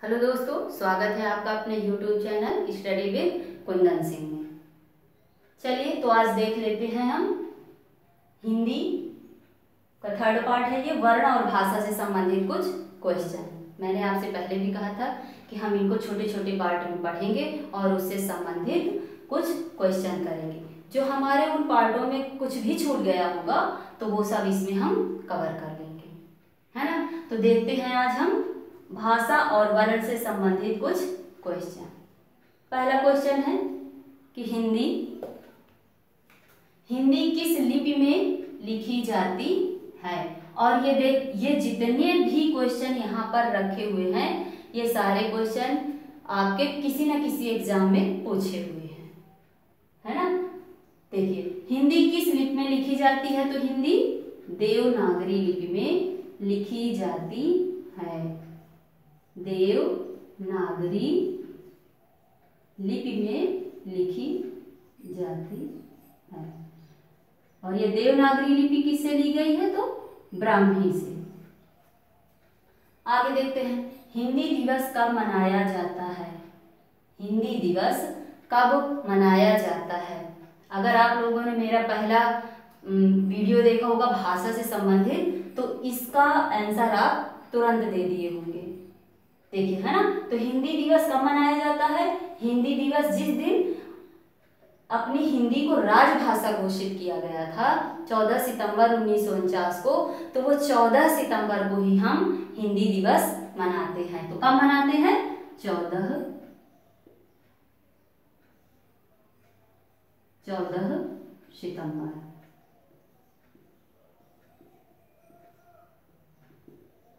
Hello दोस्तों, स्वागत है आपका अपने YouTube channel study with Kundan Singh में। चलिए तो आज देख लेते हैं हम हिंदी का थर्ड पार्ट है। ये वर्ण और भाषा से संबंधित कुछ क्वेश्चन। मैंने आपसे पहले भी कहा था कि हम इनको छोटे छोटे पार्ट में पढ़ेंगे और उससे संबंधित कुछ क्वेश्चन करेंगे। जो हमारे उन पार्टों में कुछ भी छूट गया होगा तो वो सब इसमें हम कवर कर लेंगे, है ना। तो देखते हैं आज हम भाषा और वर्ण से संबंधित कुछ क्वेश्चन। पहला क्वेश्चन है कि हिंदी किस लिपि में लिखी जाती है। और ये देख, ये जितने भी क्वेश्चन यहाँ पर रखे हुए हैं ये सारे क्वेश्चन आपके किसी न किसी एग्जाम में पूछे हुए हैं, है ना। देखिए, हिंदी किस लिपि में लिखी जाती है, तो हिंदी देवनागरी लिपि में लिखी जाती है। देवनागरी लिपि में लिखी जाती है। और ये देवनागरी लिपि किससे ली गई है, तो ब्राह्मी से। आगे देखते हैं, हिंदी दिवस कब मनाया जाता है। हिंदी दिवस कब मनाया जाता है। अगर आप लोगों ने मेरा पहला वीडियो देखा होगा भाषा से संबंधित, तो इसका आंसर आप तुरंत दे दिए होंगे। देखिए, है ना। तो हिंदी दिवस कब मनाया जाता है। हिंदी दिवस जिस दिन अपनी हिंदी को राजभाषा घोषित किया गया था 14 सितंबर 1949 को, तो वो 14 सितंबर को ही हम हिंदी दिवस मनाते हैं। तो कब मनाते हैं, 14 सितंबर,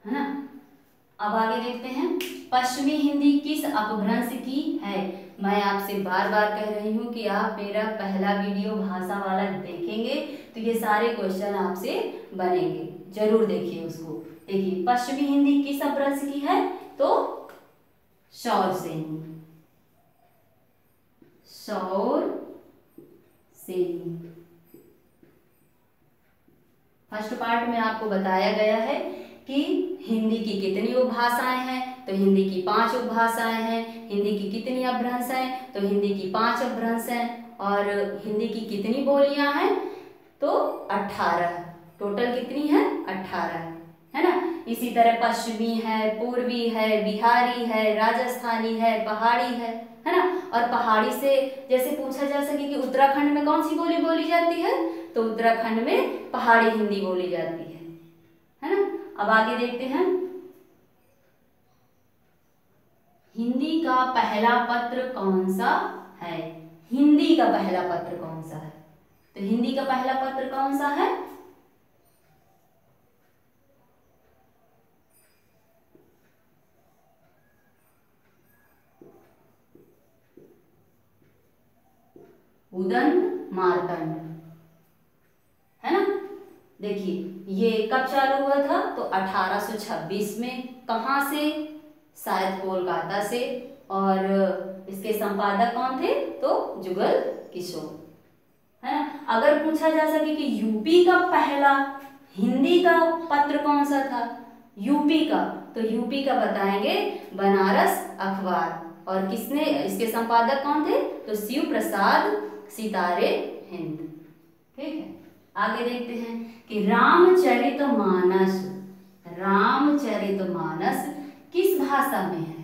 है ना। अब आगे देखते हैं, पश्चिमी हिंदी किस अपभ्रंश की है। मैं आपसे बार बार कह रही हूँ कि आप मेरा पहला वीडियो भाषा वाला देखेंगे तो ये सारे क्वेश्चन आपसे बनेंगे, जरूर देखिए उसको। देखिए, पश्चिमी हिंदी किस अपभ्रंश की है, तो शौर सेनी। शौर सेनी। फर्स्ट पार्ट में आपको बताया गया है कि हिंदी की कितनी उपभाषाएं हैं, तो हिंदी की 5 उपभाषाएं हैं। हिंदी की कितनी अपभ्रंश हैं, तो हिंदी की 5 अपभ्रंश हैं। और हिंदी की कितनी बोलियां हैं, तो 18। टोटल कितनी है, 18, है ना। इसी तरह पश्चिमी है, पूर्वी है, बिहारी है, राजस्थानी है, पहाड़ी है ना। और पहाड़ी से जैसे पूछा जा सके कि उत्तराखंड में कौन सी बोली बोली जाती है, तो उत्तराखंड में पहाड़ी हिंदी बोली जाती है ना। अब आगे देखते हैं, हिंदी का पहला पत्र कौन सा है। हिंदी का पहला पत्र कौन सा है, तो हिंदी का पहला पत्र कौन सा है, उदंत मार्तंड, है ना। देखिए, ये कब चालू हुआ था, तो 1826 में। कहाँ से, शायद कोलकाता से। और इसके संपादक कौन थे, तो जुगल किशोर, है ना। अगर पूछा जा सके कि यूपी का पहला हिंदी का पत्र कौन सा था, यूपी का, तो यूपी का बताएंगे बनारस अखबार। और किसने, इसके संपादक कौन थे, तो शिव प्रसाद सितारे हिंद। ठीक है। आगे देखते हैं कि रामचरितमानस किस भाषा में है।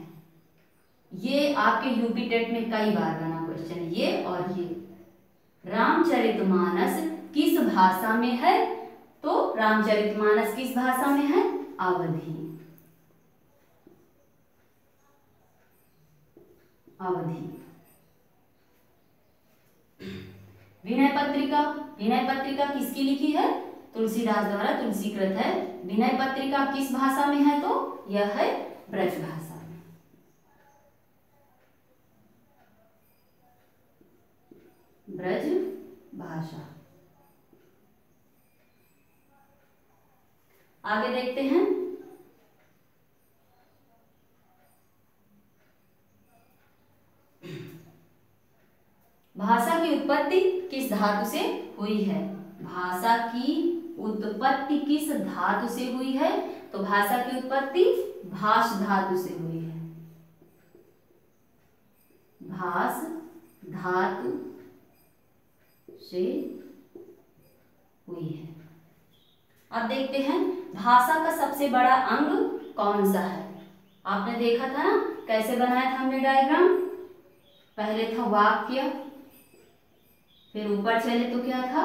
ये आपके यूपी टेट में कई बार बना क्वेश्चन, ये और ये। रामचरितमानस किस भाषा में है, तो रामचरितमानस किस भाषा में है, अवधी। विनय पत्रिका किसकी लिखी है, तुलसीदास द्वारा तुलसीकृत है। विनय पत्रिका किस भाषा में है, तो यह है ब्रज भाषा में। ब्रज भाषा। आगे देखते हैं, भाषा की उत्पत्ति किस धातु से हुई है। भाषा की उत्पत्ति किस धातु से हुई है, तो भाषा की उत्पत्ति भाष धातु से हुई है। भास धातु से हुई है। अब देखते हैं भाषा का सबसे बड़ा अंग कौन सा है। आपने देखा था ना कैसे बनाया था हमने डायग्राम। पहले था वाक्य, फिर ऊपर चले तो क्या था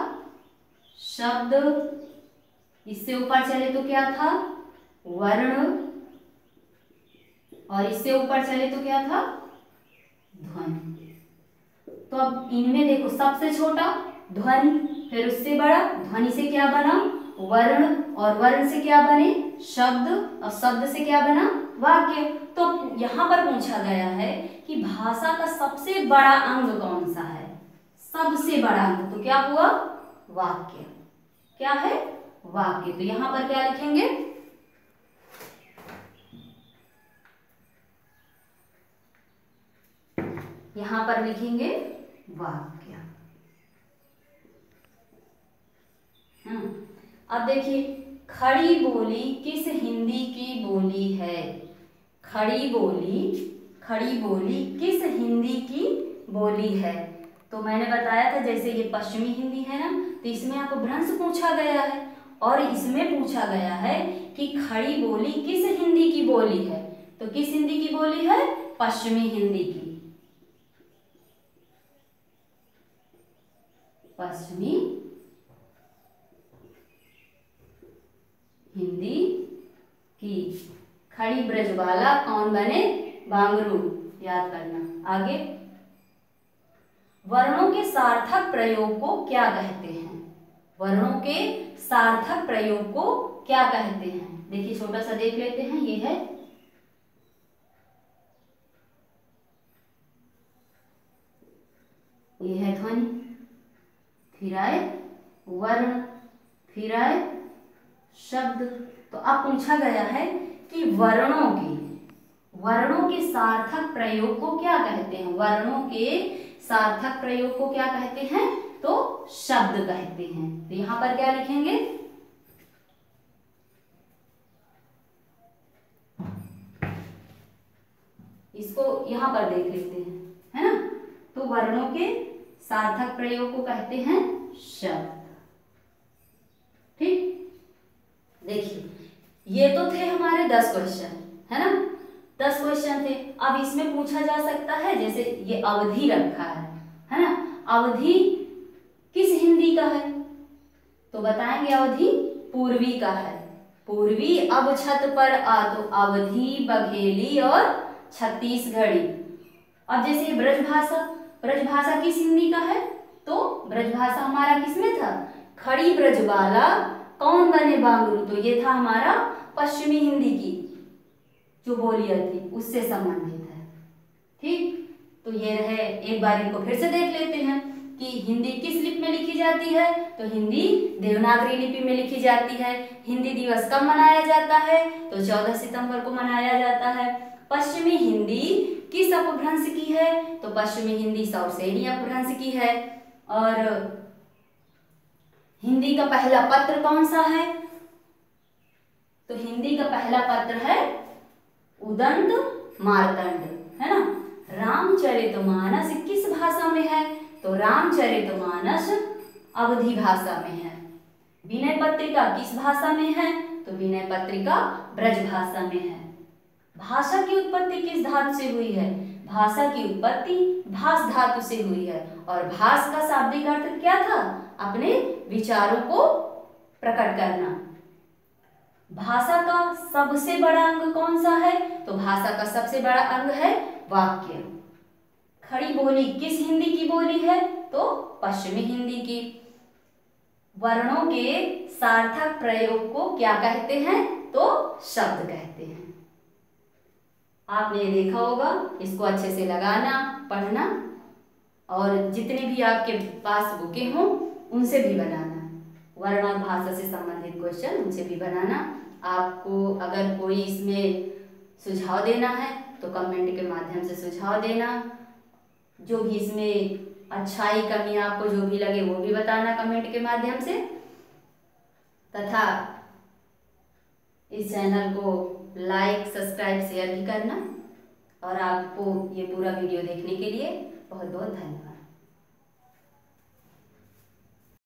शब्द, इससे ऊपर चले तो क्या था वर्ण, और इससे ऊपर चले तो क्या था ध्वनि। तो अब इनमें देखो सबसे छोटा ध्वनि, फिर उससे बड़ा ध्वनि से क्या बना वर्ण, और वर्ण से क्या बने शब्द, और शब्द से क्या बना वाक्य। तो यहाँ पर पूछा गया है कि भाषा का सबसे बड़ा अंग कौन सा है। सबसे बड़ा अंग तो क्या हुआ वाक्य। क्या है वाक्य। तो यहाँ पर क्या लिखेंगे यहाँ पर लिखेंगे वाक्य। अब देखिए खड़ी बोली किस हिंदी की बोली है। खड़ी बोली किस हिंदी की बोली है। तो मैंने बताया था जैसे ये पश्चिमी हिंदी है ना, तो इसमें आपको भ्रंश पूछा गया है, और इसमें पूछा गया है कि खड़ी बोली किस हिंदी की बोली है। तो किस हिंदी की बोली है पश्चिमी हिंदी की। पश्चिमी हिंदी की। खड़ी ब्रजबाला कौन बने बांगरू, याद करना। आगे वर्णों के सार्थक प्रयोग को क्या कहते हैं। वर्णों के सार्थक प्रयोग को क्या कहते हैं। देखिए छोटा सा देख लेते हैं। ये है ध्वनि, फिर आए वर्ण, फिर आए शब्द। तो अब पूछा गया है कि वर्णों के सार्थक प्रयोग को क्या कहते हैं। वर्णों के सार्थक प्रयोग को क्या कहते हैं तो शब्द कहते हैं। तो यहां पर क्या लिखेंगे इसको यहां पर देख लेते हैं, है ना। तो वर्णों के सार्थक प्रयोग को कहते हैं शब्द। ठीक, देखिए ये तो थे हमारे 10 क्वेश्चन, है ना। 10 क्वेश्चन थे। अब इसमें पूछा जा सकता है जैसे ये अवधि रखा है ना। अवधि किस हिंदी का है तो बताएंगे अवधि पूर्वी का है। पूर्वी अब छत पर आ, तो अवधि बघेली और छत्तीसगढ़ी। अब जैसे ब्रजभाषा किस हिंदी का है तो ब्रजभाषा हमारा किसमें था खड़ी ब्रजबाला कौन बने बांगरू। तो ये था हमारा पश्चिमी हिंदी की जो बोलियां थी उससे संबंधित है। ठीक, तो ये रहे। एक बार इनको फिर से देख लेते हैं कि हिंदी किस लिपि में लिखी जाती है तो हिंदी देवनागरी लिपि में लिखी जाती है। हिंदी दिवस कब मनाया जाता है तो 14 सितंबर को मनाया जाता है। पश्चिमी हिंदी किस अपभ्रंश की है तो पश्चिमी हिंदी सौरसेनी अपभ्रंश की है। और हिंदी का पहला पत्र कौन सा है तो हिंदी का पहला पत्र है उदंत मार्तंड, है ना। रामचरितमानस किस भाषा में है तो रामचरितमानस अवधी भाषा में है। विनय पत्रिका किस भाषा में है तो विनय पत्रिका ब्रज भाषा में है। भाषा की उत्पत्ति किस धातु से हुई है भाषा की उत्पत्ति भास धातु से हुई है। और भास का शाब्दिक अर्थ क्या था अपने विचारों को प्रकट करना। भाषा का सबसे बड़ा अंग कौन सा है तो भाषा का सबसे बड़ा अंग है वाक्य। खड़ी बोली किस हिंदी की बोली है तो पश्चिमी हिंदी की। वर्णों के सार्थक प्रयोग को क्या कहते हैं तो शब्द कहते हैं। आपने ये देखा होगा, इसको अच्छे से लगाना पढ़ना और जितने भी आपके पास बुकें हों उनसे भी बनाना। वर्ण और भाषा से संबंधित क्वेश्चन उनसे भी बनाना। आपको अगर कोई इसमें सुझाव देना है तो कमेंट के माध्यम से सुझाव देना। जो भी इसमें अच्छाई कमी आपको जो भी लगे वो भी बताना कमेंट के माध्यम से। तथा इस चैनल को लाइक सब्सक्राइब शेयर भी करना और आपको ये पूरा वीडियो देखने के लिए बहुत बहुत धन्यवाद।